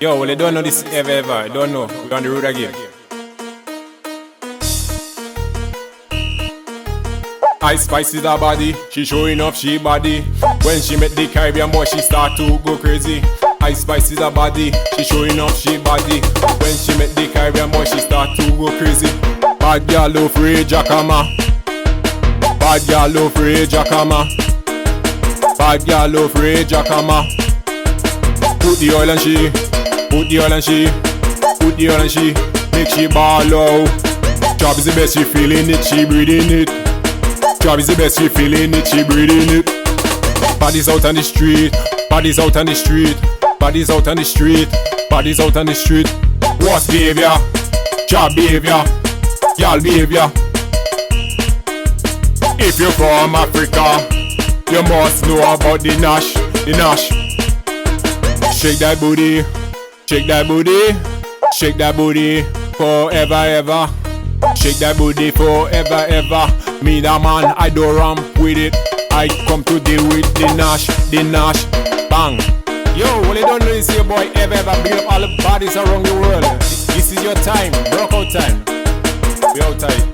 Yo, well, they don't know this ever. Don't know. We're on the road again. Ice Spice is her body, she showing off she body. When she met the Caribbean boy, she start to go crazy. Ice Spice is her body, she showing off she body. When she met the Caribbean boy, she start to go crazy. Bad girl love Ray Jacama. Bad girl love Ray Jacama. Bad girl love Ray Jacama. Put the oil and she, put the oil and she, put the oil and she, make she ball out. Job is the best, she feeling it, she breathing it. Job is the best, she feeling it, she breathing it. Bodies out on the street, bodies out on the street, bodies out on the street, bodies out on the street. What's behavior? Job behavior, y'all behavior. If you're from Africa, you must know about the Nash, the Nash. Shake that booty, shake that booty, shake that booty forever ever. Shake that booty forever ever. Me the man, I do ramp with it. I come to deal with the Nash, bang. Yo, well you don't know this here boy ever bring up all the bodies around the world. This is your time, workout time. We outside.